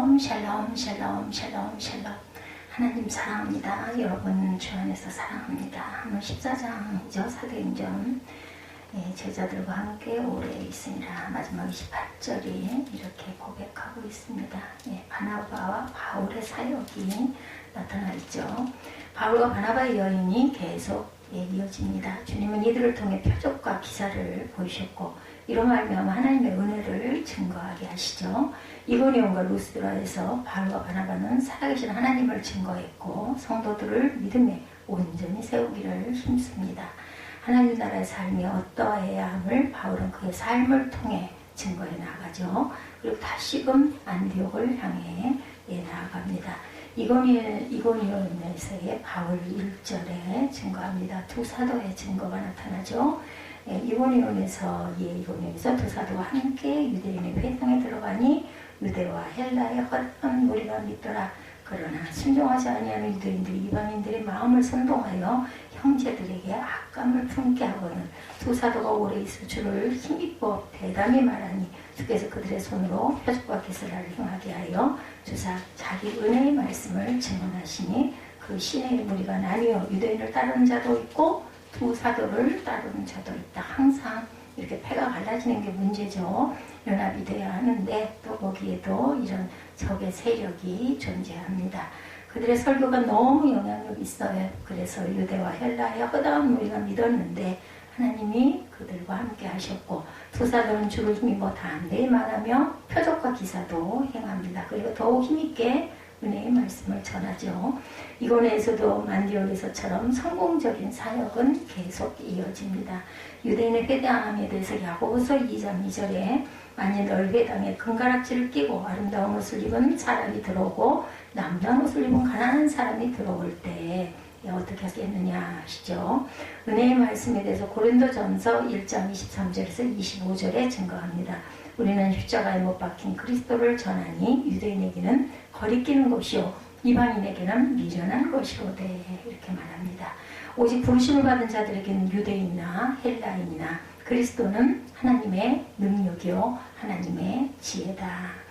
샬롬 샬롬 샬롬 샬롬 샬롬. 하나님 사랑합니다. 여러분 주 안에서 사랑합니다. 오늘 14장이죠. 사도행전. 제자들과 함께 오래 있으니라. 마지막 28절이 이렇게 고백하고 있습니다. 바나바와 바울의 사역이 나타나 있죠. 바울과 바나바의 여인이 계속 이어집니다. 주님은 이들을 통해 표적과 기사를 보이셨고 이로 말미암아 하나님의 은혜를 증거하게 하시죠. 이고니온과 루스드라에서 바울과 바나바는 살아계신 하나님을 증거했고 성도들을 믿음에 온전히 세우기를 힘씁니다. 하나님 나라의 삶이 어떠해야 함을 바울은 그의 삶을 통해 증거해 나가죠. 그리고 다시금 안디옥을 향해 나아갑니다. 이고니온에서의 바울 1절에 증거합니다. 두 사도의 증거가 나타나죠. 이고니온에서 두 사도와 함께 유대인의 회당에 들어가니 유대와 헬라의 헛된 무리가 믿더라. 그러나 순종하지 아니하는 유대인들이 이방인들의 마음을 선동하여 형제들에게 악감을 품게 하고는 두 사도가 오래 있어 주를 힘입어 대담히 말하니 주께서 그들의 손으로 표적과 기사를 행하게 하여 주사 자기 은혜의 말씀을 증언하시니 그 신의 무리가 나뉘어 유대인을 따르는 자도 있고 두 사도를 따르는 자도 있다. 항상 이렇게 패가 갈라지는 게 문제죠. 연합이 돼야 하는데 또 거기에도 이런 적의 세력이 존재합니다. 그들의 설교가 너무 영향력이 있어요. 그래서 유대와 헬라의 허다한 무리가 믿었는데 하나님이 그들과 함께 하셨고 두 사도는 주를 힘입어 담대히 말하며 표적과 기사도 행합니다. 그리고 더욱 힘있게 은혜의 말씀을 전하죠. 이고니온에서도 안디옥에서처럼 성공적인 사역은 계속 이어집니다. 유대인의 회당함에 대해서 야고보서 2장 2절에 만일 너희 회당에 금가락지를 끼고 아름다운 옷을 입은 사람이 들어오고 남다운 옷을 입은 가난한 사람이 들어올 때 어떻게 하겠느냐 하시죠. 은혜의 말씀에 대해서 고린도전서 1장 23절에서 25절에 증거합니다. 우리는 십자가에 못 박힌 그리스도를 전하니 유대인에게는 거리끼는 것이요 이방인에게는 미련한 것이로되 이렇게 말합니다. 오직 부르심을 받은 자들에게는 유대인이나 헬라인이나 그리스도는 하나님의 능력이요 하나님의 지혜다.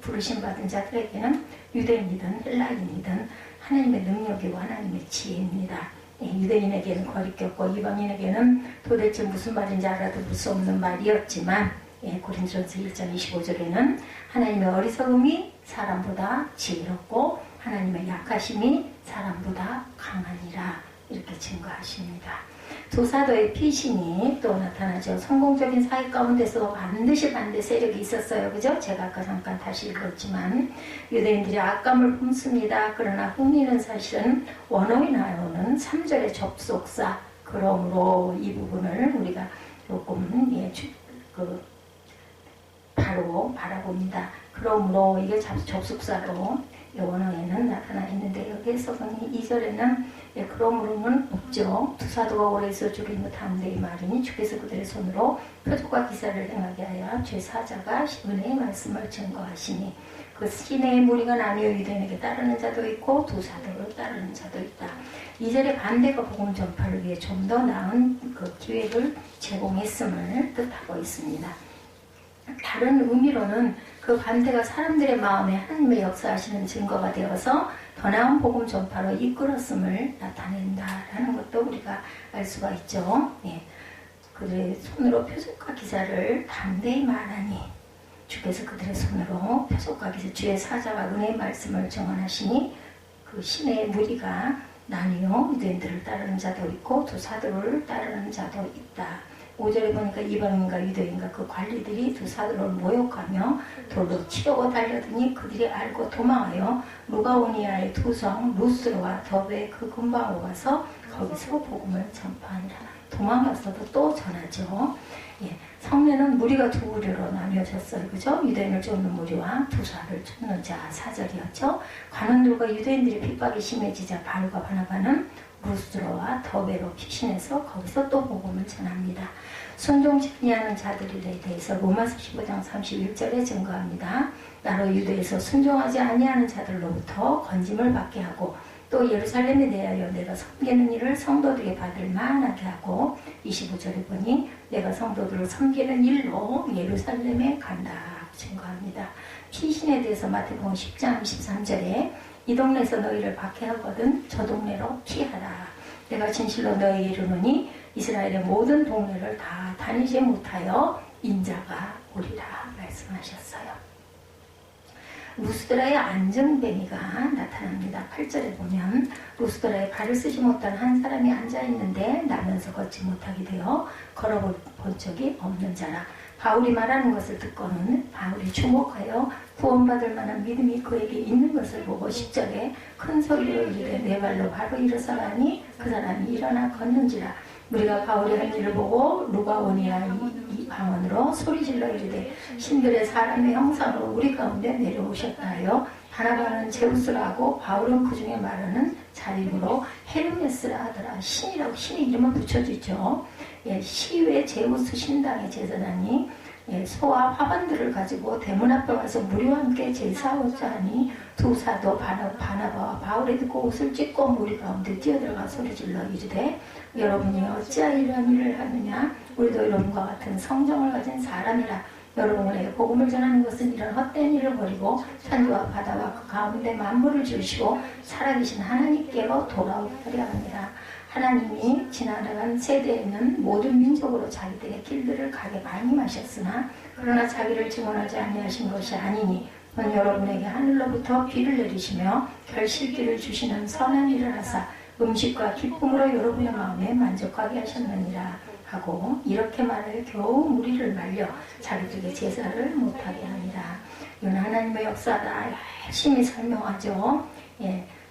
부르심 받은 자들에게는 유대인이든 헬라인이든 하나님의 능력이고 하나님의 지혜입니다. 유대인에게는 거리꼈고 이방인에게는 도대체 무슨 말인지 알아들을 수 없는 말이었지만 고린도전서 1장 25절에는 하나님의 어리석음이 사람보다 지혜롭고 하나님의 약하심이 사람보다 강하니라 이렇게 증거하십니다. 두 사도의 피신이 또 나타나죠. 성공적인 사회 가운데서 반드시 반대 세력이 있었어요. 그죠? 제가 아까 잠깐 다시 읽었지만 유대인들이 악감을 품습니다. 그러나 흥미는 사실은 원어에 나오는 3절의 접속사 그러므로 이 부분을 우리가 조금 바로 바라봅니다. 그러므로 이게 접속사로 원어에는 나타나 있는데 여기에서 보니 2절에는 그러므로는 없죠. 두 사도가 오래 있어 주를 담대히 말하니 주께서 그들의 손으로 표적과 기사를 행하게 하여 제4자가 은혜의 말씀을 증거하시니 그 시내의 무리가 나뉘어 유대인에게 따르는 자도 있고 두 사도를 따르는 자도 있다. 2절의 반대가 복음 전파를 위해 좀 더 나은 그 기회를 제공했음을 뜻하고 있습니다. 다른 의미로는 그 반대가 사람들의 마음에 하나님의 역사하시는 증거가 되어서 더 나은 복음 전파로 이끌었음을 나타낸다라는 것도 우리가 알 수가 있죠. 그들의 손으로 표적과 기사를 담대히 말하니 주께서 그들의 손으로 표적과 기사 주의 사자와 은혜의 말씀을 증언하시니 그 신의 무리가 나뉘어 유대인들을 따르는 자도 있고 두 사도를 따르는 자도 있다. 5절에 보니까 이방인과 유대인과 그 관리들이 두 사도를 모욕하며 돌로 치려고 달려드니 그들이 알고 도망하여 루가오니아의 두 성 루스와 더베 그 근방으로 가서 거기서 복음을 전파하니라. 도망갔어도 또 전하죠. 성례는 무리가 두 부류로 나뉘어졌어요. 그죠? 유대인을 쫓는 무리와 두사를 쫓는 자 4절이었죠. 관원들과 유대인들의 핍박이 심해지자 바울과 바나바는 루스드로와 더베로 피신해서 거기서 또 복음을 전합니다. 순종치 아니하는 자들에 대해서 로마서 15장 31절에 증거합니다. 나로 유대에서 순종하지 아니하는 자들로부터 건짐을 받게 하고 또 예루살렘에 대하여 내가 섬기는 일을 성도들에게 받을 만하게 하고 25절에 보니 내가 성도들을 섬기는 일로 예루살렘에 간다 증거합니다. 피신에 대해서 마태복음 10장 13절에 이 동네에서 너희를 박해하거든 저 동네로 피하라. 내가 진실로 너희에게 이르노니 이스라엘의 모든 동네를 다 다니지 못하여 인자가 오리라 말씀하셨어요. 루스드라의 안전뱅이가 나타납니다. 8절에 보면 루스드라에 발을 쓰지 못한 한 사람이 앉아있는데 나면서 걷지 못하게 되어 걸어본 적이 없는 자라. 바울이 말하는 것을 듣고는 바울이 주목하여 구원받을 만한 믿음이 그에게 있는 것을 보고 10절에 큰 소리로 이르되 내 발로 바로 일어서라니 그 사람이 일어나 걷는지라. 우리가 바울이 한 일을 보고 루가오니아 이 방언으로 소리질러 이르되 신들의 사람의 형상으로 우리 가운데 내려오셨다 하여 바나바는 제우스라고 바울은 그 중에 말하는 자임으로 헤르메스라 하더라. 신이라고 신의 이름을 붙여주죠. 시외 제우스 신당의 제사장이 소와 화관들을 가지고 대문 앞에 와서 무리와 함께 제사하고자 하니 두 사도 바나바와 바울이 듣고 옷을 찢고 무리 가운데 뛰어들어가 소리질러 이르되 여러분이 어찌하여 이러한 일을 하느냐. 우리도 여러분과 같은 성정을 가진 사람이라. 여러분에게 복음을 전하는 것은 이런 헛된 일을 버리고 천지와 바다와 그 가운데 만물을 지으시고 살아계신 하나님께로 돌아오려 합니다. 하나님이 지나간 세대에는 모든 민족으로 자기들의 길들을 가게 말씀하셨으나 그러나 자기를 증언하지 아니하신 것이 아니니 넌 여러분에게 하늘로부터 비를 내리시며 결실기를 주시는 선한 일을 하사 음식과 기쁨으로 여러분의 마음에 만족하게 하셨느니라 하고 이렇게 말하여 겨우 무리를 말려 자기들에게 제사를 못하게 합니다. 이건 하나님의 역사다. 열심히 설명하죠.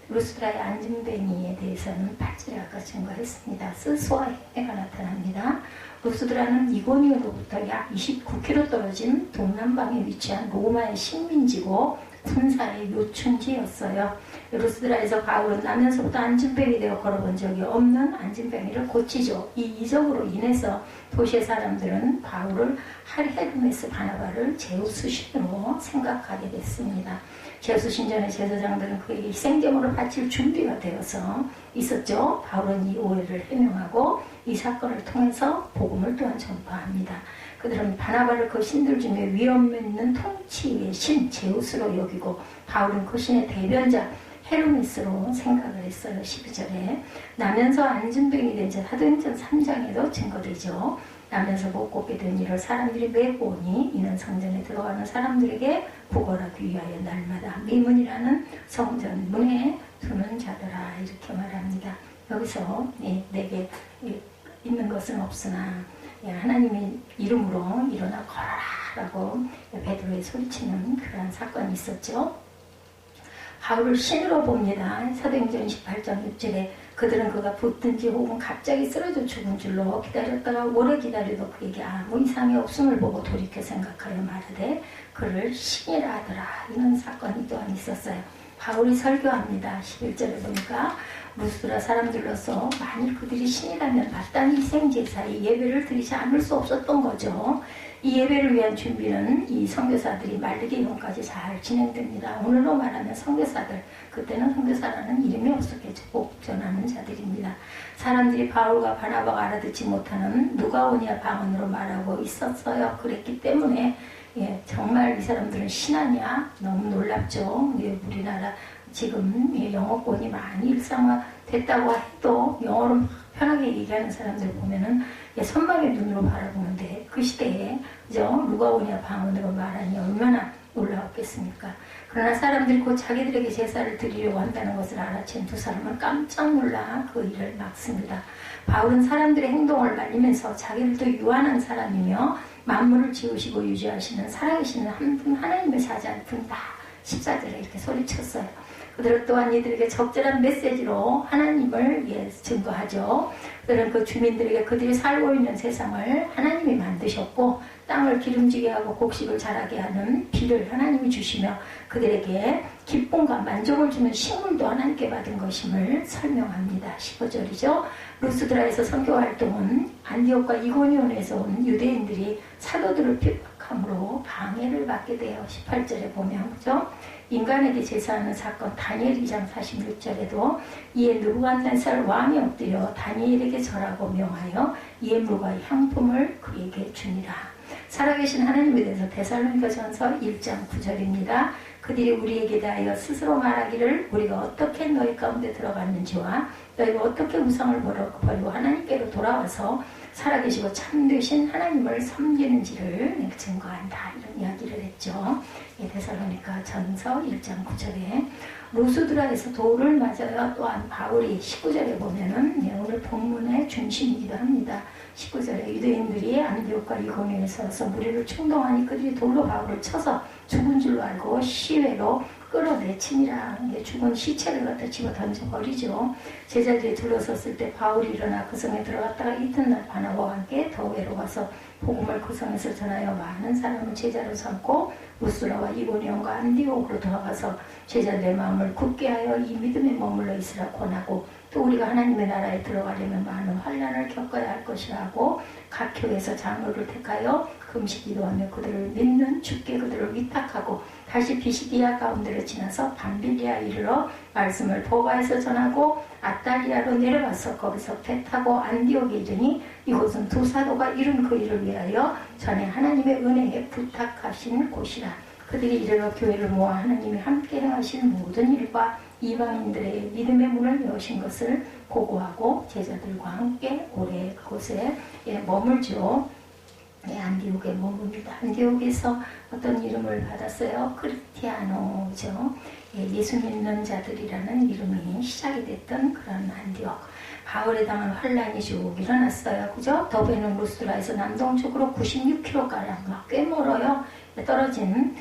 루스드라의 안전뱅이에 대해서는 8절에 아까 증거했습니다. 스스와 해가 나타납니다. 루스드라는 이고니오로부터 약 29km 떨어진 동남방에 위치한 로마의 식민지고 군사의 요충지였어요. 루스드라에서 바울은 나면서부터 안전뱅이 되어 걸어본 적이 없는 안전뱅이를 고치죠. 이 이적으로 인해서 도시의 사람들은 바울을 헤르메스 바나바를 제우스 신으로 생각하게 됐습니다. 제우스 신전의 제사장들은 그에게 희생제물을 바칠 준비가 되어서 있었죠. 바울은 이 오해를 해명하고 이 사건을 통해서 복음을 또한 전파합니다. 그들은 바나바를 그 신들 중에 위엄 있는 통치의 신 제우스로 여기고 바울은 그 신의 대변자 헤르메스로 생각을 했어요. 12절에 나면서 안전뱅이 된 자 사도행전 3장에도 증거되죠. 나면서 못 걷게 된 이를 사람들이 메고 오니 이는 성전에 들어가는 사람들에게 구걸하기 위하여 날마다 미문이라는 성전 문에 두는 자들아 이렇게 말합니다. 여기서 내게 있는 것은 없으나 하나님의 이름으로 일어나 걸어라라고 베드로에 소리치는 그러한 사건이 있었죠. 바울을 신으로 봅니다. 사도행전 18장 6절에 그들은 그가 붙든지 혹은 갑자기 쓰러져 죽은 줄로 기다렸다가 오래 기다려도 그에게 아무 이상이 없음을 보고 돌이켜 생각하여 말하되 그를 신이라 하더라. 이런 사건이 또한 있었어요. 바울이 설교합니다. 11절에 보니까 루스드라 사람들로서 만일 그들이 신이라면 마땅히 희생제사의 예배를 드리지 않을 수 없었던 거죠. 이 예배를 위한 준비는 이 선교사들이 말리기론까지 잘 진행됩니다. 오늘로 말하면 선교사들, 그때는 선교사라는 이름이 없었겠죠. 복 전하는 자들입니다. 사람들이 바울과 바나바가 알아듣지 못하는 누가오니아 방언으로 말하고 있었어요. 그랬기 때문에 정말 이 사람들은 신하냐? 너무 놀랍죠. 우리나라 지금 영어권이 많이 일상화됐다고 해도 영어로 편하게 얘기하는 사람들 보면은 선망의 눈으로 바라보는데 그 시대에 누가오니아 방언으로 말하니 얼마나 놀라웠겠습니까? 그러나 사람들이 곧 자기들에게 제사를 드리려고 한다는 것을 알아챈 두 사람은 깜짝 놀라 그 일을 막습니다. 바울은 사람들의 행동을 말리면서 자기들도 유한한 사람이며 만물을 지으시고 유지하시는 살아계시는 한 분 하나님의 사자 한 분 다 14절에 이렇게 소리쳤어요. 그들은 또한 이들에게 적절한 메시지로 하나님을 증거하죠. 그들은 그 주민들에게 그들이 살고 있는 세상을 하나님이 만드셨고 땅을 기름지게 하고 곡식을 자라게 하는 비를 하나님이 주시며 그들에게 기쁨과 만족을 주는 식물도 하나님께 받은 것임을 설명합니다. 15절이죠. 루스드라에서 선교활동은 안디옥과 이고니온에서 온 유대인들이 사도들을 핍박함으로 방해를 받게 돼요. 18절에 보면 그죠? 인간에게 제사하는 사건 다니엘 2장 46절에도 이에 느부갓네살 왕이 엎드려 다니엘에게 절하고 명하여 예물과 향품을 그에게 주니라. 살아계신 하나님에 대해서 데살로니가전서 1장 9절입니다. 그들이 우리에게 대하여 스스로 말하기를 우리가 어떻게 너희 가운데 들어갔는지와 너희가 어떻게 우상을 버리고 하나님께로 돌아와서 살아계시고 참되신 하나님을 섬기는지를 증거한다. 이런 이야기를 했죠. 데살로니가 전서 1장 9절에 루스드라에서 돌을 맞아요. 또한 바울이 19절에 보면은 오늘 본문의 중심이기도 합니다. 19절에 유대인들이 안디옥과 이고니오에 서서 무리를 충동하니 그들이 돌로 바울을 쳐서 죽은 줄로 알고 시외로 끌어내치니라. 죽은 시체를 갖다 집어 던져버리죠. 제자들이 둘러섰을 때 바울이 일어나 그 성에 들어갔다가 이튿날 바나바와 함께 더 외로워서 복음을 그 성에서 전하여 많은 사람을 제자로 삼고 루스라와 이고니온과 안디옥으로 돌아가서 제자들의 마음을 굳게 하여 이 믿음에 머물러 있으라 권하고 또 우리가 하나님의 나라에 들어가려면 많은 환난을 겪어야 할 것이라고 각 교회에서 장로를 택하여 금식 기도하며 그들을 믿는 주께 그들을 위탁하고 다시 비시디아 가운데로 지나서 밤빌리아에 이르러 말씀을 보가에서 전하고 아탈리아로 내려가서 거기서 배 타고 안디옥에 이르니 이곳은 두 사도가 이룬 그 일을 위하여 전에 하나님의 은혜에 부탁하신 곳이라. 그들이 이르러 교회를 모아 하나님이 함께 행하신 모든 일과 이방인들의 믿음의 문을 여신 것을 보고하고 제자들과 함께 오래 그곳에 머물죠. 안디옥에 머뭅니다. 안디옥에서 어떤 이름을 받았어요? 크리스티아노죠. 예수 믿는 자들이라는 이름이 시작이 됐던 그런 안디옥. 바울에 당한 환란이 쭉 일어났어요. 그죠? 더베는 루스드라에서 남동쪽으로 96km가량 꽤 멀어요. 떨어진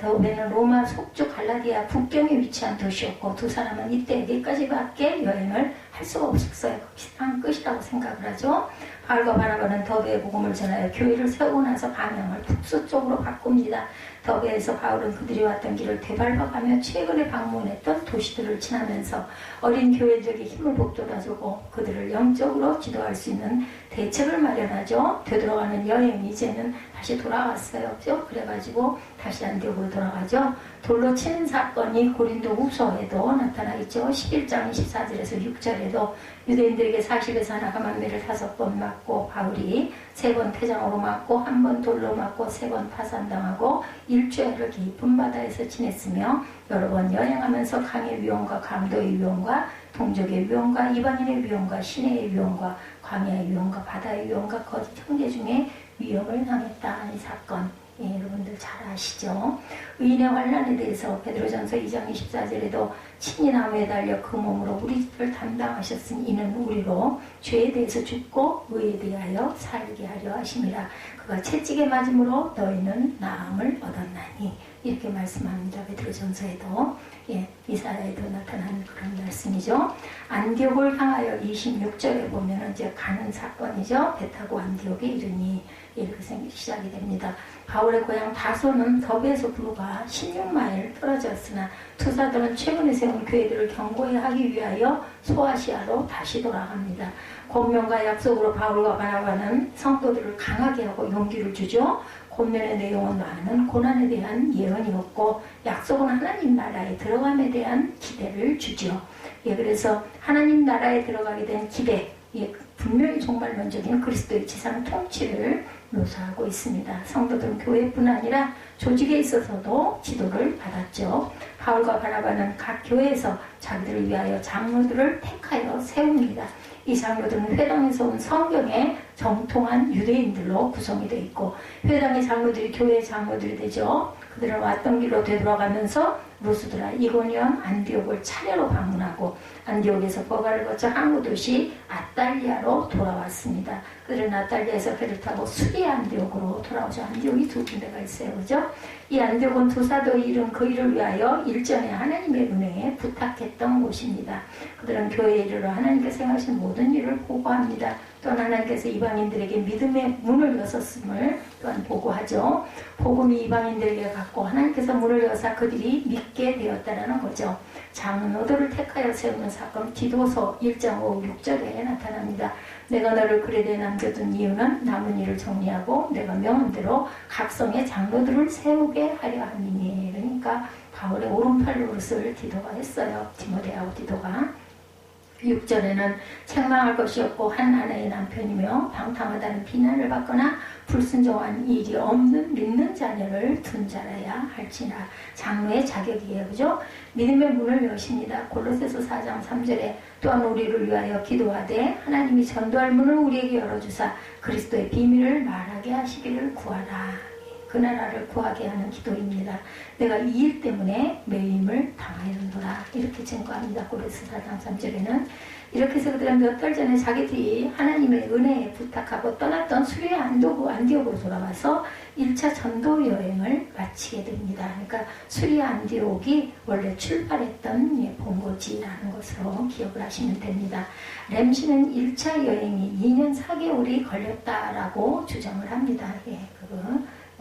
더베는 로마 속주 갈라디아 북경에 위치한 도시였고 두 사람은 이때 여기까지밖에 여행을 할 수가 없었어요. 비슷한 끝이라고 생각을 하죠. 바울과 바나바는 더베에 복음을 전하여 교회를 세우고 나서 방향을 북서쪽으로 바꿉니다. 더베에서 바울은 그들이 왔던 길을 되밟아가며 최근에 방문했던 도시들을 지나면서 어린 교회적인 힘을 북돋아주고 그들을 영적으로 지도할 수 있는 대책을 마련하죠. 되돌아가는 여행이 이제는 다시 돌아왔어요. 그래가지고 다시 안디옥으로 돌아가죠. 돌로 치는 사건이 고린도 후서에도 나타나 있죠. 11장 24절에서 6절에도 유대인들에게 40에서 하나가 만매를 5번 맞고 바울이 3번 태장으로 맞고 1번 돌로 맞고 3번 파산당하고 일주일을 깊은 바다에서 지냈으며 여러 번 여행하면서 강의 위험과 강도의 위험과 동족의 위험과 이방인의 위험과 시내의 위험과 광야의 위험과 바다의 위험과 거짓 형제 중에 위험을 당했다. 이 사건 여러분들 잘 아시죠? 의인의 환난에 대해서 베드로전서 2장 24절에도 친히 나무에 달려 그 몸으로 우리 죄를 담당하셨으니 이는 우리로 죄에 대해서 죽고 의에 대하여 살게 하려 하심이라. 그가 채찍에 맞음으로 너희는 나음을 얻었나니 이렇게 말씀합니다. 베드로전서에도 이사야에도 나타나는 그런 말씀이죠. 안디옥을 향하여 26절에 보면 이제 가는 사건이죠. 배 타고 안디옥에 이르니 이렇게 시작이 됩니다. 바울의 고향 다소는 더베에서 불과 16마일 떨어졌으나 투사들은 최근에 세운 교회들을 경고하기 위하여 소아시아로 다시 돌아갑니다. 권면과 약속으로 바울과 바나바는 성도들을 강하게 하고 용기를 주죠. 권면의 내용은 많은 고난에 대한 예언이었고 약속은 하나님 나라에 들어감에 대한 기대를 주죠. 그래서 하나님 나라에 들어가게 된 기대, 분명히 종말론적인 그리스도의 지상 통치를 묘사하고 있습니다. 성도들은 교회뿐 아니라 조직에 있어서도 지도를 받았죠. 바울과 바나바는 각 교회에서 자기들을 위하여 장로들을 택하여 세웁니다. 이 장로들은 회당에서 온 성경에 정통한 유대인들로 구성이 되어 있고 회당의 장로들이 교회의 장로들이 되죠. 그들은 왔던 길로 되돌아가면서 루스드라, 이고니온, 안디옥을 차례로 방문하고 안디옥에서 버가를 거쳐 항구 도시 아탈리아로 돌아왔습니다. 그들은 아탈리아에서 배를 타고 수리아 안디옥으로 돌아오죠. 안디옥이 두 군데가 있어요. 그죠? 이 안디옥은 두 사도의 이름 그 일을 위하여 일전에 하나님의 은혜에 부탁했던 곳입니다. 그들은 교회에 이르러 하나님께서 행하신 모든 일을 보고합니다. 또한 하나님께서 이방인들에게 믿음의 문을 여셨음을 또한 보고하죠. 복음이 이방인들에게 갔고 하나님께서 문을 여사 그들이 믿게 되었다라는 거죠. 장로들을 택하여 세우는 사건 디도서 1장 5, 6절에 나타납니다. 내가 너를 그레데에 남겨둔 이유는 남은 일을 정리하고 내가 명한 대로 각성의 장로들을 세우게 하려 함이니. 그러니까 바울의 오른팔 노릇을 디도가 했어요. 디모데하고 디도가. 6절에는 책망할 것이 없고 한 아내의 남편이며 방탕하다는 비난을 받거나 불순종한 일이 없는 믿는 자녀를 둔 자라야 할지라. 장로의 자격이에요. 그죠? 믿음의 문을 여십니다. 골로새서 4장 3절에 또한 우리를 위하여 기도하되 하나님이 전도할 문을 우리에게 열어주사 그리스도의 비밀을 말하게 하시기를 구하라. 그 나라를 구하게 하는 기도입니다. 내가 이 일 때문에 매임을 당하였노라. 이렇게 증거합니다. 골로새 4장 3절에는. 이렇게 해서 그들은 몇 달 전에 자기들이 하나님의 은혜에 부탁하고 떠났던 수리의 안디옥으로 돌아와서 1차 전도 여행을 마치게 됩니다. 그러니까 수리의 안디옥이 원래 출발했던 본거지라는 것으로 기억을 하시면 됩니다. 램시는 1차 여행이 2년 4개월이 걸렸다라고 주장을 합니다.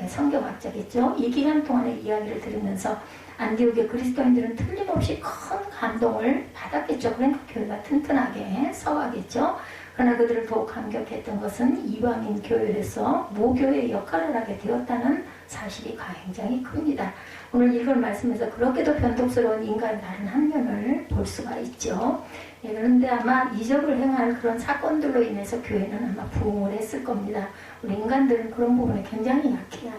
성경학자겠죠. 이 기간 동안의 이야기를 들으면서 안디옥의 그리스도인들은 틀림없이 큰 감동을 받았겠죠. 그러니까 교회가 튼튼하게 서가겠죠. 그러나 그들을 더욱 감격했던 것은 이방인 교회에서 모교의 역할을 하게 되었다는 사실이 굉장히 큽니다. 오늘 읽을 말씀에서 그렇게도 변덕스러운 인간의 다른 한 면을 볼 수가 있죠. 그런데 아마 이적을 행한 그런 사건들로 인해서 교회는 아마 부흥을 했을 겁니다. 우리 인간들은 그런 부분에 굉장히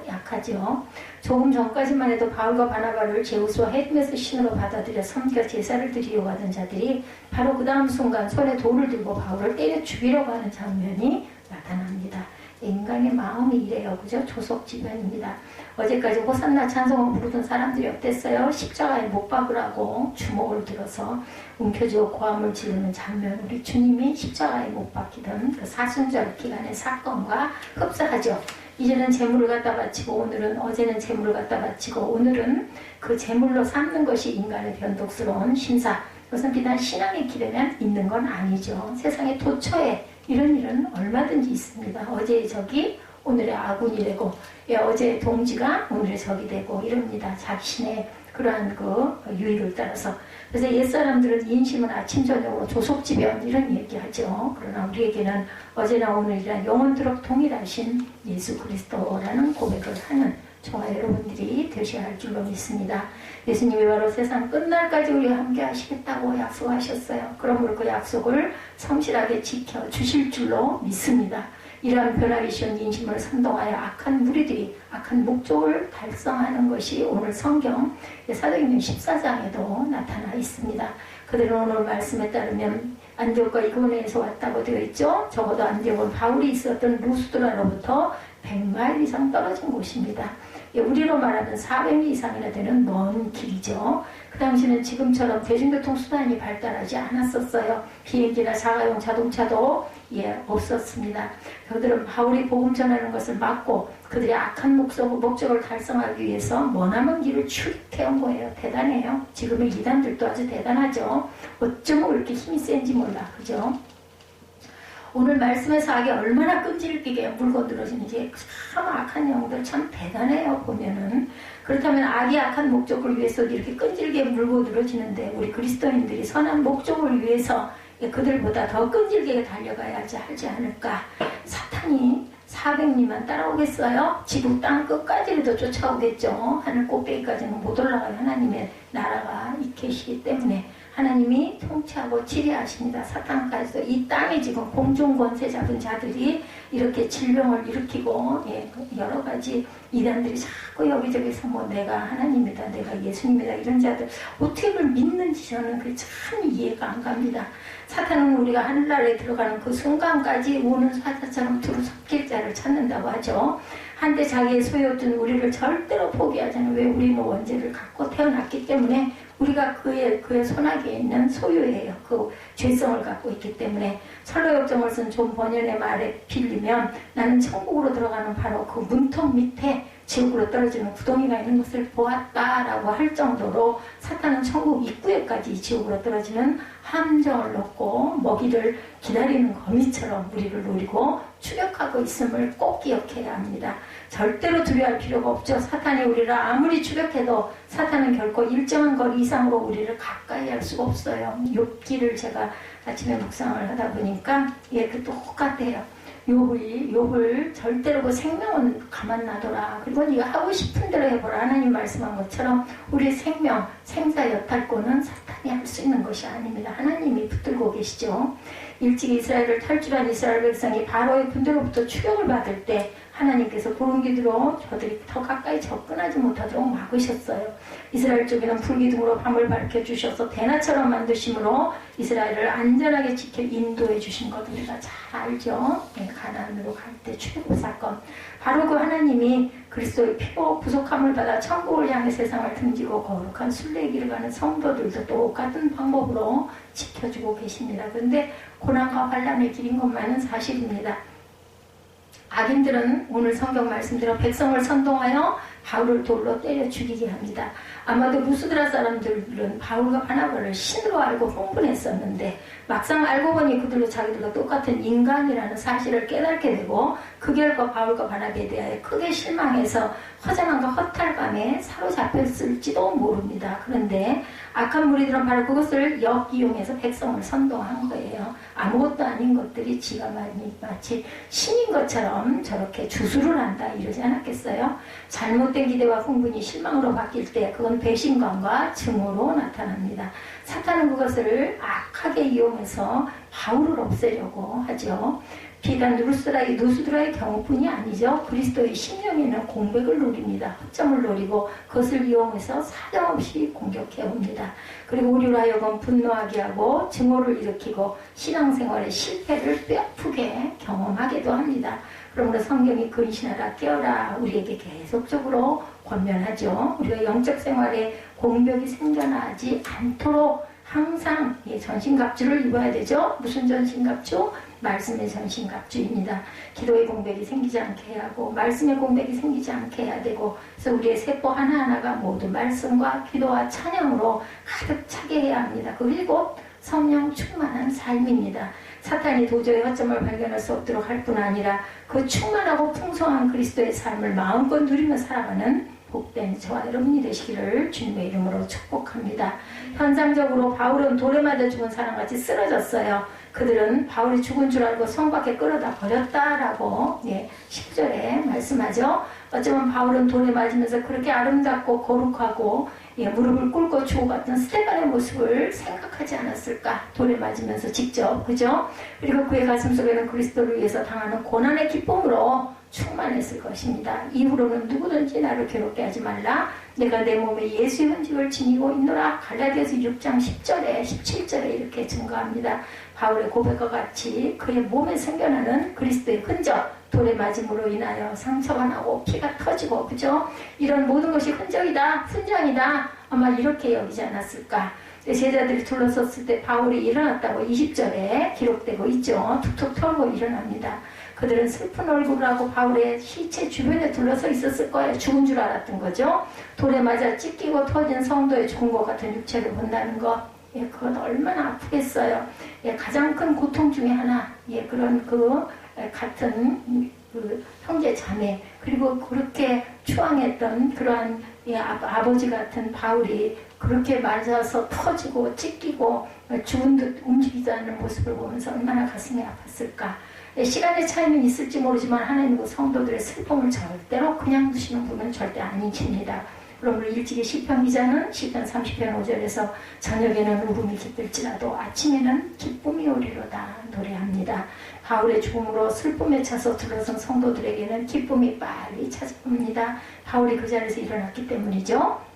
약하죠. 조금 전까지만 해도 바울과 바나바를 제우스와 헤르메스 신으로 받아들여 섬겨 제사를 드리려고 하던 자들이 바로 그 다음 순간 손에 돌을 들고 바울을 때려 죽이려고 하는 장면이 나타납니다. 인간의 마음이 이래요. 그죠? 조속지변입니다. 어제까지 호산나 찬송을 부르던 사람들이 어땠어요? 십자가에 못 박으라고 주먹을 들어서 움켜쥐고 고함을 지르는 장면, 우리 주님이 십자가에 못 박히던 그 사순절 기간의 사건과 흡사하죠. 이제는 제물을 갖다 바치고 어제는 제물을 갖다 바치고 오늘은 그 제물로 삼는 것이 인간의 변덕스러운 신사. 그것은 비단 신앙의 길에만 있는 건 아니죠. 세상의 도처에 이런 일은 얼마든지 있습니다. 어제의 적이 오늘의 아군이 되고, 어제의 동지가 오늘의 적이 되고 이럽니다. 자신의 그러한 그 유익을 따라서. 그래서 옛사람들은 인심은 아침 저녁으로 조속지변 이런 얘기하죠. 그러나 우리에게는 어제나 오늘이나 영원토록 동일하신 예수 그리스도라는 고백을 하는 저와 여러분들이 되셔야 할 줄로 믿습니다. 예수님이 바로 세상 끝날까지 우리와 함께 하시겠다고 약속하셨어요. 그러므로 그 약속을 성실하게 지켜주실 줄로 믿습니다. 이러한 변하기 쉬운 인심을 선동하여 악한 무리들이 악한 목적을 달성하는 것이 오늘 성경 사도행전 14장에도 나타나 있습니다. 그들은 오늘 말씀에 따르면 안디옥과 이고니에서 왔다고 되어 있죠. 적어도 안디옥은 바울이 있었던 루스드라로부터 100마일 이상 떨어진 곳입니다. 우리로 말하면 400리 이상이나 되는 먼 길이죠. 그 당시는 지금처럼 대중교통 수단이 발달하지 않았었어요. 비행기나 자가용 자동차도 없었습니다. 그들은 바울이 복음 전하는 것을 막고 그들의 악한 목적을 달성하기 위해서 머나먼 길을 출퇴한 거예요. 대단해요. 지금의 이단들도 아주 대단하죠. 어쩌면 이렇게 힘이 센지 몰라. 그죠? 오늘 말씀에서 악이 얼마나 끈질기게 물건들어지는지 참 악한 영들 참 대단해요. 보면은. 그렇다면 악이 악한 목적을 위해서 이렇게 끈질기게 물고들어지는데 우리 그리스도인들이 선한 목적을 위해서 그들보다 더 끈질기게 달려가야 하지 않을까. 사탄이 400리만 따라오겠어요? 지구 땅 끝까지라도 쫓아오겠죠. 하늘 꼭대기까지는 못 올라가요. 하나님의 나라가 이 계시기 때문에 하나님이 통치하고 치리하십니다. 사탄까지도. 이 땅에 지금 공중 권세 잡은 자들이 이렇게 질병을 일으키고 여러 가지 이단들이 자꾸 여기저기서 내가 하나님이다, 내가 예수님이다 이런 자들 어떻게 그걸 믿는지 저는 그게 참 이해가 안 갑니다. 사탄은 우리가 하늘나라에 들어가는 그 순간까지 우는 사자처럼 두루 섞일 자를 찾는다고 하죠. 한때 자기의 소유였던 우리를 절대로 포기하지 않아요. 왜? 우리는 원죄를 갖고 태어났기 때문에 우리가 그의 손아귀에 있는 소유예요. 그 죄성을 갖고 있기 때문에 철로역정을 쓴 존 번연의 말에 빌리면 나는 천국으로 들어가는 바로 그 문턱 밑에 지옥으로 떨어지는 구덩이가 있는 것을 보았다라고 할 정도로 사탄은 천국 입구에까지 지옥으로 떨어지는 함정을 놓고 먹이를 기다리는 거미처럼 우리를 노리고 추격하고 있음을 꼭 기억해야 합니다. 절대로 두려워할 필요가 없죠. 사탄이 우리를 아무리 추격해도 사탄은 결코 일정한 거리 이상으로 우리를 가까이 할 수가 없어요. 욥기를 제가 아침에 묵상을 하다 보니까 그 똑같아요. 욥을 절대로 그 생명은 가만 놔둬라. 그리고 네가 하고 싶은 대로 해보라. 하나님 말씀한 것처럼 우리의 생명, 생사 여탈권은 사탄이 할 수 있는 것이 아닙니다. 하나님이 붙들고 계시죠. 일찍 이스라엘을 탈출한 이스라엘 백성이 바로의 군대로부터 추격을 받을 때 하나님께서 구름기둥으로 저들이 더 가까이 접근하지 못하도록 막으셨어요. 이스라엘 쪽에는 불기둥으로 밤을 밝혀주셔서 대나처럼 만드심으로 이스라엘을 안전하게 지켜 인도해 주신 것 우리가 잘 알죠. 가나안으로 갈 때 출애굽 사건. 바로 그 하나님이 그리스도의 피로 부족함을 받아 천국을 향해 세상을 등지고 거룩한 순례의 길을 가는 성도들도 똑같은 방법으로 지켜주고 계십니다. 그런데 고난과 환난의 길인 것만은 사실입니다. 악인들은 오늘 성경 말씀대로 백성을 선동하여 바울을 돌로 때려 죽이게 합니다. 아마도 루스드라 사람들은 바울과 바나바를 신으로 알고 흥분했었는데 막상 알고 보니 그들도 자기들과 똑같은 인간이라는 사실을 깨닫게 되고 그 결과 바울과 바나바에 대하여 크게 실망해서 허전함과 허탈감에 사로잡혔을지도 모릅니다. 그런데 악한 무리들은 바로 그것을 역이용해서 백성을 선동한 거예요. 아무것도 아닌 것들이 지가 마치 신인 것처럼 저렇게 주술을 한다 이러지 않았겠어요? 잘못된 기대와 흥분이 실망으로 바뀔 때 그건 배신감과 증오로 나타납니다. 사탄은 그것을 악하게 이용해서 바울을 없애려고 하죠. 비단 누스드라의 경우뿐이 아니죠. 그리스도의 심령에는 공백을 노립니다. 허점을 노리고 그것을 이용해서 사정없이 공격해옵니다. 그리고 우리로 하여금 분노하게 하고 증오를 일으키고 신앙생활의 실패를 뼈아프게 경험하게도 합니다. 그러므로 성경이 근신하라 깨어라 우리에게 계속적으로 권면하죠. 우리가 영적 생활에 공백이 생겨나지 않도록 항상 전신갑주를 입어야 되죠. 무슨 전신갑주? 말씀의 전신갑주입니다. 기도의 공백이 생기지 않게 해야 하고 말씀의 공백이 생기지 않게 해야 되고 그래서 우리의 세포 하나하나가 모두 말씀과 기도와 찬양으로 가득 차게 해야 합니다. 그리고 성령 충만한 삶입니다. 사탄이 도저히 허점을 발견할 수 없도록 할 뿐 아니라 그 충만하고 풍성한 그리스도의 삶을 마음껏 누리며 살아가는 복된 저와 여러분이 되시기를 주님의 이름으로 축복합니다. 현상적으로 바울은 돌에 맞아 죽은 사람같이 쓰러졌어요. 그들은 바울이 죽은 줄 알고 성 밖에 끌어다 버렸다라고 10절에 말씀하죠. 어쩌면 바울은 돌에 맞으면서 그렇게 아름답고 거룩하고 무릎을 꿇고 죽어갔던 스테반의 모습을 생각하지 않았을까? 돌에 맞으면서 직접, 그죠? 그리고 그의 가슴 속에는 그리스도를 위해서 당하는 고난의 기쁨으로 충만했을 것입니다. 이후로는 누구든지 나를 괴롭게 하지 말라. 내가 내 몸에 예수의 흔적을 지니고 있노라. 갈라디아서 6장 10절에 17절에 이렇게 증거합니다. 바울의 고백과 같이 그의 몸에 생겨나는 그리스도의 흔적, 돌에 맞음으로 인하여 상처가 나고 피가 터지고, 그죠? 이런 모든 것이 흔적이다, 훈장이다, 아마 이렇게 여기지 않았을까? 제자들이 둘러섰을 때 바울이 일어났다고 20절에 기록되고 있죠. 툭툭 털고 일어납니다. 그들은 슬픈 얼굴을 하고 바울의 시체 주변에 둘러서 있었을 거예요. 죽은 줄 알았던 거죠. 돌에 맞아 찢기고 터진 성도의 죽은 것 같은 육체를 본다는 것, 그건 얼마나 아프겠어요. 가장 큰 고통 중에 하나, 그런 같은 형제 자매, 그리고 그렇게 추앙했던 그러한 아버지 같은 바울이 그렇게 맞아서 터지고 찢기고 죽은 듯 움직이지 않는 모습을 보면서 얼마나 가슴이 아팠을까. 시간의 차이는 있을지 모르지만 하나님과 성도들의 슬픔을 절대로 그냥 두시는 분은 절대 아니십니다. 그러므로 일찍이 시편 기자는 시편 30편 5절에서 저녁에는 울음이 깃들지라도 아침에는 기쁨이 오리로다 노래합니다. 바울의 죽음으로 슬픔에 차서 둘러선 성도들에게는 기쁨이 빨리 찾아옵니다. 바울이 그 자리에서 일어났기 때문이죠.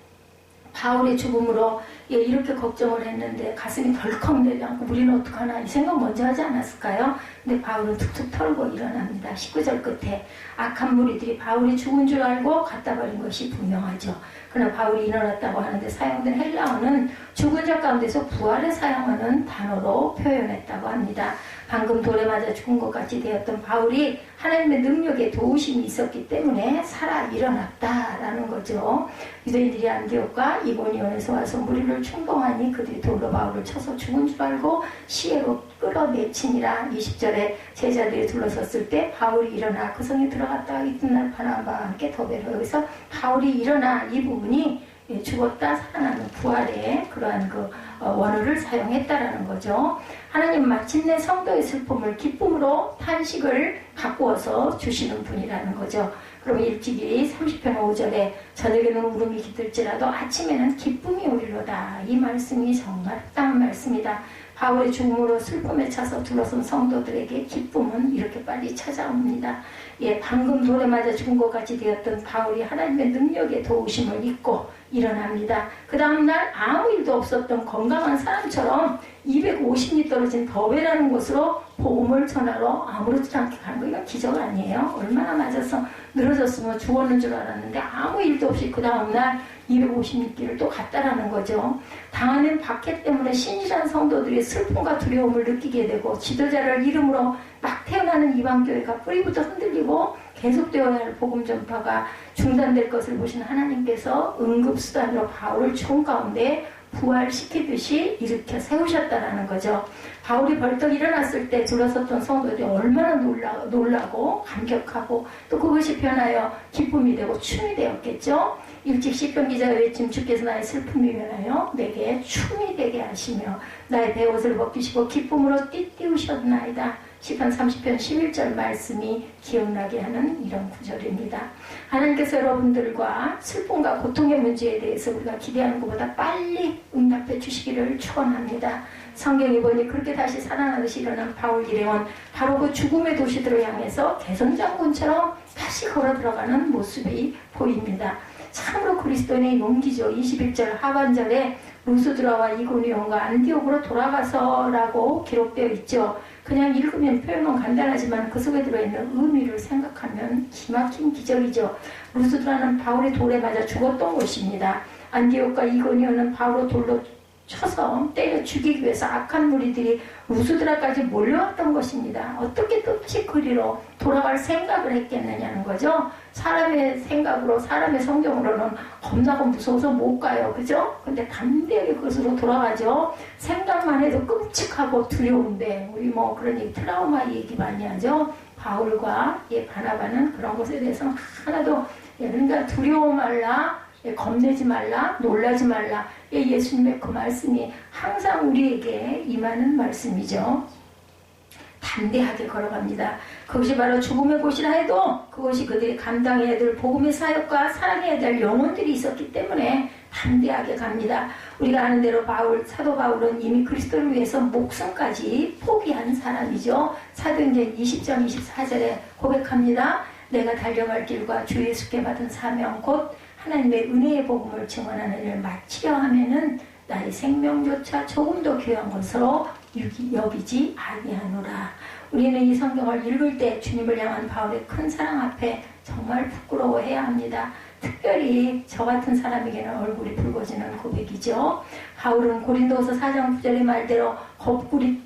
바울의 죽음으로 이렇게 걱정을 했는데 가슴이 덜컥 내려앉고 우리는 어떡하나 이 생각 먼저 하지 않았을까요? 근데 바울은 툭툭 털고 일어납니다. 19절 끝에 악한 무리들이 바울이 죽은 줄 알고 갖다 버린 것이 분명하죠. 그러나 바울이 일어났다고 하는데 사용된 헬라어는 죽은 자 가운데서 부활을 사용하는 단어로 표현했다고 합니다. 방금 돌에 맞아 죽은 것 같이 되었던 바울이 하나님의 능력에 도우심이 있었기 때문에 살아 일어났다라는 거죠. 유대인들이 안디옥과 이고니온에서 와서 무리를 충동하니 그들이 돌로 바울을 쳐서 죽은 줄 알고 시외로 끌어내치니라. 20절에 제자들이 둘러섰을 때 바울이 일어나 그 성에 들어갔다가 이튿날 바나바와 함께 더베로. 여기서 바울이 일어나 이 부분이 죽었다 살아나는 부활의 그러한 그 원어를 사용했다라는 거죠. 하나님 마침내 성도의 슬픔을 기쁨으로 탄식을 바꾸어서 주시는 분이라는 거죠. 그럼 일찍이 30편 5절에 저녁에는 울음이 깃들지라도 아침에는 기쁨이 오리로다. 이 말씀이 정말 합당한 말씀이다. 바울의 죽음으로 슬픔에 차서 둘러선 성도들에게 기쁨은 이렇게 빨리 찾아옵니다. 예, 방금 돌에 맞아 죽은 것 같이 되었던 바울이 하나님의 능력의 도우심을 잊고 일어납니다. 그 다음날 아무 일도 없었던 건강한 사람처럼 250리 떨어진 더베라는 곳으로 복음을 전하러 아무렇지 않게 가는 거, 이건 기적 아니에요? 얼마나 맞아서 늘어졌으면 죽었는 줄 알았는데 아무 일도 없이 그 다음날 250리길을 또 갔다라는 거죠. 당하는 박해 때문에 신실한 성도들이 슬픔과 두려움을 느끼게 되고 지도자를 이름으로 막 태어나는 이방교회가 뿌리부터 흔들리고 계속되어야 할 복음 전파가 중단될 것을 보신 하나님께서 응급수단으로 바울을 죽음 가운데 부활시키듯이 일으켜 세우셨다라는 거죠. 바울이 벌떡 일어났을 때 둘러섰던 성도들이 얼마나 놀라고 감격하고 또 그것이 변하여 기쁨이 되고 춤이 되었겠죠. 일찍 시편 기자가 외침 주께서 나의 슬픔이 변하여 내게 춤이 되게 하시며 나의 베옷을 벗기시고 기쁨으로 띠띠우셨나이다. 시편 30편 11절 말씀이 기억나게 하는 이런 구절입니다. 하나님께서 여러분들과 슬픔과 고통의 문제에 대해서 우리가 기대하는 것보다 빨리 응답해 주시기를 축원합니다. 성경에 보니 그렇게 다시 살아나듯이 일어난 바울 일행은 바로 그 죽음의 도시들을 향해서 개선장군처럼 다시 걸어 들어가는 모습이 보입니다. 참으로 그리스도인의 용기죠. 21절 하반절에 루스드라와 이고니온과 안디옥으로 돌아가서라고 기록되어 있죠. 그냥 읽으면 표현은 간단하지만 그 속에 들어있는 의미를 생각하면 기막힌 기적이죠. 루스드라는 바울의 돌에 맞아 죽었던 곳입니다. 안디옥과 이고니온은 바울을 돌로 쳐서 때려 죽이기 위해서 악한 무리들이 루스드라까지 몰려왔던 것입니다. 어떻게 또다시 그리로 돌아갈 생각을 했겠느냐는 거죠. 사람의 생각으로, 사람의 성경으로는 겁나고 무서워서 못 가요. 그죠? 근데 담대하게 그것으로 돌아가죠. 생각만 해도 끔찍하고 두려운데, 우리 뭐 그러니 트라우마 얘기 많이 하죠. 바울과 바나바는 그런 것에 대해서는 하나도, 그러니까 두려워 말라, 겁내지 말라, 놀라지 말라. 예수님의 그 말씀이 항상 우리에게 임하는 말씀이죠. 담대하게 걸어갑니다. 그것이 바로 죽음의 곳이라 해도 그것이 그들이 감당해야 될 복음의 사역과 사랑해야 될 영혼들이 있었기 때문에 담대하게 갑니다. 우리가 아는 대로 사도 바울은 이미 그리스도를 위해서 목숨까지 포기한 사람이죠. 사도행전 20장 24절에 고백합니다. 내가 달려갈 길과 주 예수께 받은 사명 곧 하나님의 은혜의 복음을 증언하는 일을 마치려 하면은 나의 생명조차 조금도 귀한 것으로 여기지 아니하노라. 우리는 이 성경을 읽을 때 주님을 향한 바울의 큰 사랑 앞에 정말 부끄러워해야 합니다. 특별히 저 같은 사람에게는 얼굴이 붉어지는 고백이죠. 바울은 고린도서 4장 9절의 말대로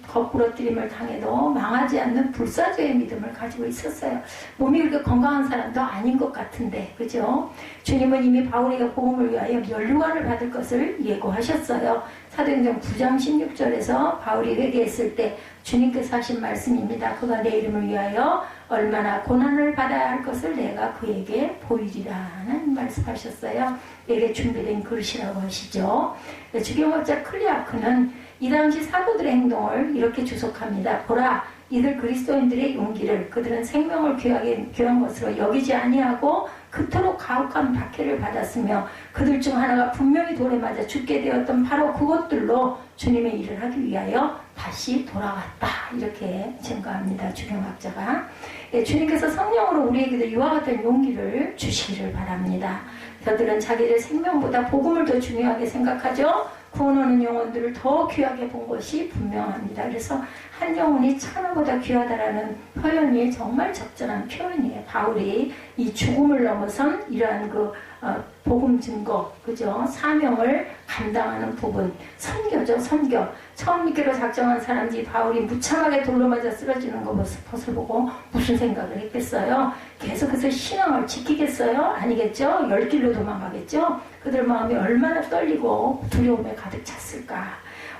거꾸러뜨림을 당해도 망하지 않는 불사조의 믿음을 가지고 있었어요. 몸이 그렇게 건강한 사람도 아닌 것 같은데, 그죠? 주님은 이미 바울에게 복음을 위하여 면류관을 받을 것을 예고하셨어요. 사도행전 9장 16절에서 바울이 회개했을 때 주님께서 하신 말씀입니다. 그가 내 이름을 위하여 얼마나 고난을 받아야 할 것을 내가 그에게 보이리라 하는 말씀하셨어요. 내게 준비된 그릇이라고 하시죠. 주경학자 클리아크는 이 당시 사도들의 행동을 이렇게 주석합니다. 보라, 이들 그리스도인들의 용기를 그들은 생명을 귀한 것으로 여기지 아니하고 그토록 가혹한 박해를 받았으며 그들 중 하나가 분명히 돌에 맞아 죽게 되었던 바로 그것들로 주님의 일을 하기 위하여 다시 돌아왔다. 이렇게 증거합니다. 주경학자가. 주님께서 성령으로 우리에게도 이와 같은 용기를 주시기를 바랍니다. 저들은 자기들 생명보다 복음을 더 중요하게 생각하죠. 구원하는 영혼들을 더 귀하게 본 것이 분명합니다. 그래서 한 영혼이 천하보다 귀하다라는 표현이 정말 적절한 표현이에요. 바울이 이 죽음을 넘어선 이러한 복음 증거, 그죠? 사명을 감당하는 부분, 선교죠, 선교. 처음 믿기로 작정한 사람들이 바울이 무참하게 돌로 맞아 쓰러지는 것을 보고 무슨 생각을 했겠어요? 계속해서 신앙을 지키겠어요? 아니겠죠? 열 길로 도망가겠죠? 그들 마음이 얼마나 떨리고 두려움에 가득 찼을까?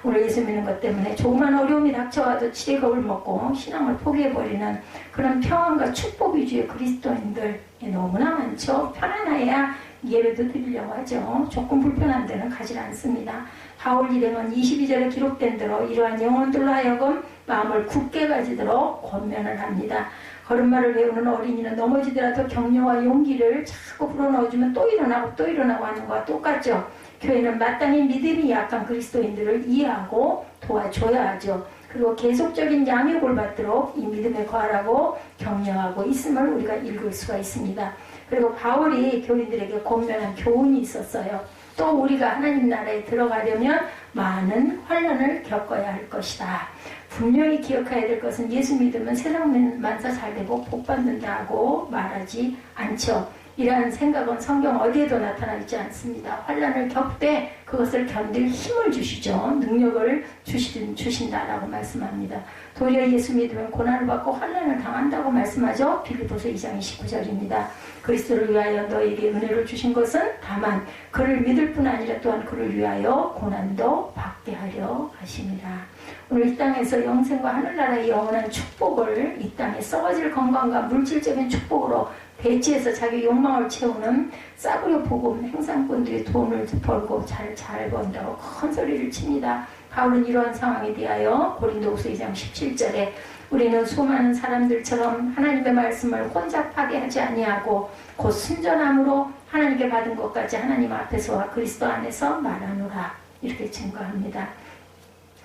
오늘 예수 믿는 것 때문에 조그만 어려움이 닥쳐와도 지레겁을 먹고 신앙을 포기해버리는 그런 평안과 축복 위주의 그리스도인들 너무나 많죠. 편안해야 예배도 드리려고 하죠. 조금 불편한 데는 가지 않습니다. 바울 일행은 22절에 기록된 대로 이러한 영혼들로 하여금 마음을 굳게 가지도록 권면을 합니다. 걸음마를 배우는 어린이는 넘어지더라도 격려와 용기를 자꾸 불어넣어주면 또 일어나고 하는 것과 똑같죠. 교회는 마땅히 믿음이 약한 그리스도인들을 이해하고 도와줘야 하죠. 그리고 계속적인 양육을 받도록 이 믿음에 거하라고 격려하고 있음을 우리가 읽을 수가 있습니다. 그리고 바울이 교인들에게 권면한 교훈이 있었어요. 또 우리가 하나님 나라에 들어가려면 많은 환난을 겪어야 할 것이다. 분명히 기억해야 될 것은 예수 믿으면 세상 만사 잘 되고 복 받는다고 말하지 않죠. 이러한 생각은 성경 어디에도 나타나 있지 않습니다. 환난을 겪되 그것을 견딜 힘을 주시죠. 능력을 주신다라고 말씀합니다. 도리어 예수 믿으면 고난을 받고 환난을 당한다고 말씀하죠. 빌립보서 2장 29절입니다. 그리스도를 위하여 너에게 은혜를 주신 것은 다만 그를 믿을 뿐 아니라 또한 그를 위하여 고난도 받게 하려 하심이라. 오늘 이 땅에서 영생과 하늘나라의 영원한 축복을 이 땅에 썩어질 건강과 물질적인 축복으로 대치해서 자기 욕망을 채우는 싸구려 복음 행상꾼들이 돈을 벌고 잘 번다고 큰 소리를 칩니다. 바울은 이러한 상황에 대하여 고린도후서 2장 17절에 우리는 수많은 사람들처럼 하나님의 말씀을 혼잡하게 하지 아니하고 곧 순전함으로 하나님께 받은 것까지 하나님 앞에서와 그리스도 안에서 말하노라 이렇게 증거합니다.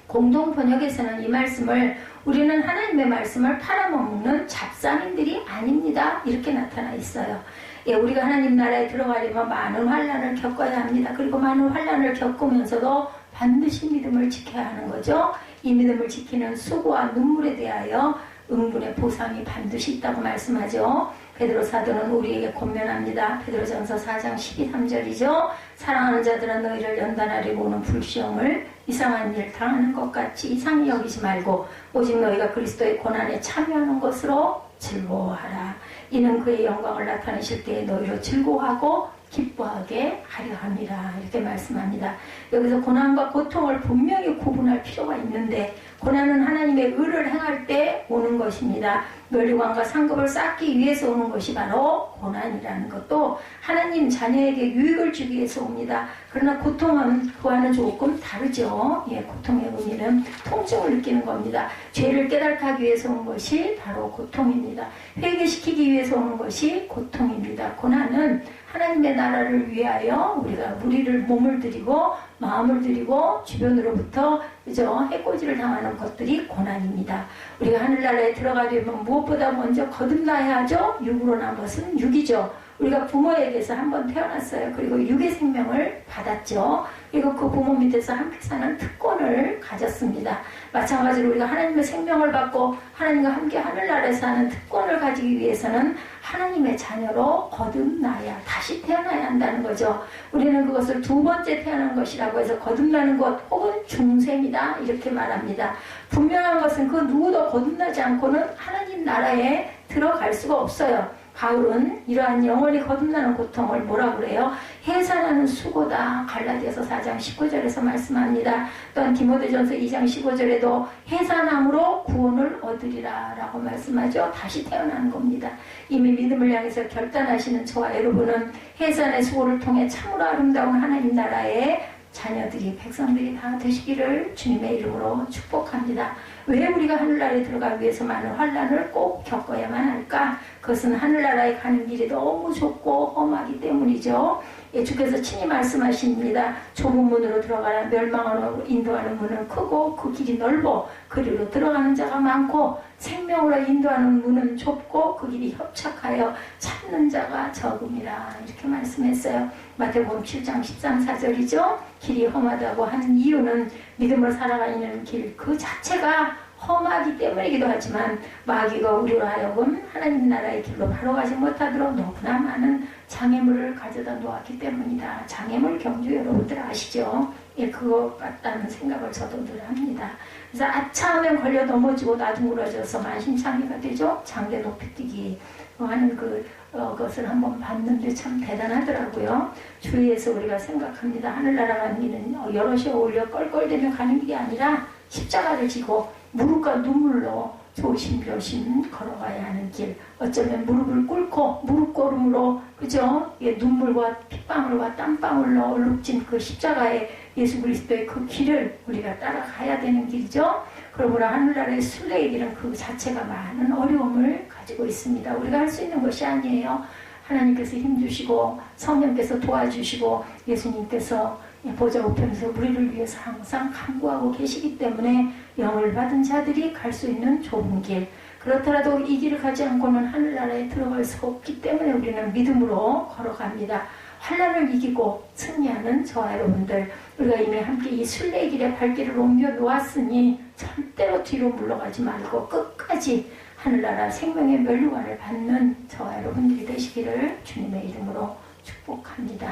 공동 번역에서는 이 말씀을 우리는 하나님의 말씀을 팔아먹는 잡상인들이 아닙니다. 이렇게 나타나 있어요. 예, 우리가 하나님 나라에 들어가려면 많은 환난을 겪어야 합니다. 그리고 많은 환난을 겪으면서도 반드시 믿음을 지켜야 하는 거죠. 이 믿음을 지키는 수고와 눈물에 대하여 응분의 보상이 반드시 있다고 말씀하죠. 베드로 사도는 우리에게 권면합니다. 베드로전서 4장 12~13절이죠. 사랑하는 자들아 너희를 연단하려 오는 불시험을 이상한 일 당하는 것 같이 이상히 여기지 말고 오직 너희가 그리스도의 고난에 참여하는 것으로 즐거워하라. 이는 그의 영광을 나타내실 때에 너희로 즐거워하고 기뻐하게 하려 함이라 이렇게 말씀합니다. 여기서 고난과 고통을 분명히 구분할 필요가 있는데 고난은 하나님의 의를 행할 때 오는 것입니다. 멸류관과 상급을 쌓기 위해서 오는 것이 바로 고난이라는 것도 하나님 자녀에게 유익을 주기 위해서 옵니다. 그러나 고통은 그와는 조금 다르죠. 예, 고통의 의미는 통증을 느끼는 겁니다. 죄를 깨닫게 하기 위해서 온 것이 바로 고통입니다. 회개시키기 위해서 오는 것이 고통입니다. 고난은 하나님의 나라를 위하여 우리가 몸을 드리고 마음을 드리고 주변으로부터 그저 해코지를 당하는 것들이 고난입니다. 우리가 하늘나라에 들어가려면 무엇보다 먼저 거듭나야 하죠. 육으로 난 것은 육이죠. 우리가 부모에게서 한번 태어났어요. 그리고 육의 생명을 받았죠. 그리고 그 부모 밑에서 함께 사는 특권을 가졌습니다. 마찬가지로 우리가 하나님의 생명을 받고 하나님과 함께 하늘나라에 사는 특권을 가지기 위해서는 하나님의 자녀로 거듭나야 다시 태어나야 한다는 거죠. 우리는 그것을 두 번째 태어난 것이라고 해서 거듭나는 것 혹은 중생이다 이렇게 말합니다. 분명한 것은 그 누구도 거듭나지 않고는 하나님 나라에 들어갈 수가 없어요. 바울은 이러한 영원히 거듭나는 고통을 뭐라고 그래요? 해산하는 수고다. 갈라디아서 4장 19절에서 말씀합니다. 또한 디모데전서 2장 15절에도 해산함으로 구원을 얻으리라 라고 말씀하죠. 다시 태어나는 겁니다. 이미 믿음을 향해서 결단하시는 저와 여러분은 해산의 수고를 통해 참으로 아름다운 하나님 나라의 자녀들이 백성들이 다 되시기를 주님의 이름으로 축복합니다. 왜 우리가 하늘나라에 들어가기 위해서 많은 환난을 꼭 겪어야만 할까? 그것은 하늘나라에 가는 길이 너무 좁고 험하기 때문이죠. 예, 주께서 친히 말씀하십니다. 좁은 문으로 들어가라. 멸망으로 인도하는 문은 크고 그 길이 넓어 그리로 들어가는 자가 많고 생명으로 인도하는 문은 좁고 그 길이 협착하여 찾는 자가 적음이라 이렇게 말씀했어요. 마태복음 7장 13~14절이죠. 길이 험하다고 하는 이유는 믿음으로 살아가는 길 그 자체가 험하기 때문이기도 하지만 마귀가 우리로 하여금 하나님 나라의 길로 바로 가지 못하도록 너무나 많은 장애물을 가져다 놓았기 때문이다. 장애물 경주 여러분들 아시죠? 예, 그거 같다는 생각을 저도 늘 합니다. 그래서 아차하면 걸려 넘어지고 나둥그러져서 만신창이가 되죠. 장대 높이뛰기 하는 그것을 한번 봤는데 참 대단하더라고요. 주위에서 우리가 생각합니다. 하늘나라 가는 길은 여럿이 어울려 껄껄대며 가는 길이 아니라 십자가를 지고 무릎과 눈물로 조심조심 걸어가야 하는 길, 어쩌면 무릎을 꿇고 무릎걸음으로, 그죠? 예, 눈물과 핏방울과 땀방울로 얼룩진 그 십자가의 예수 그리스도의 그 길을 우리가 따라가야 되는 길이죠. 그러므로 하늘나라의 순례의 길은 그 자체가 많은 어려움을 가지고 있습니다. 우리가 할 수 있는 것이 아니에요. 하나님께서 힘주시고 성령께서 도와주시고 예수님께서 보좌 우편에서 우리를 위해서 항상 간구하고 계시기 때문에 영을 받은 자들이 갈 수 있는 좁은 길, 그렇더라도 이 길을 가지 않고는 하늘나라에 들어갈 수 없기 때문에 우리는 믿음으로 걸어갑니다. 환난을 이기고 승리하는 저와 여러분들, 우리가 이미 함께 이 순례의 길에 발길을 옮겨 놓았으니 절대로 뒤로 물러가지 말고 끝까지 하늘나라 생명의 면류관을 받는 저와 여러분들이 되시기를 주님의 이름으로 축복합니다.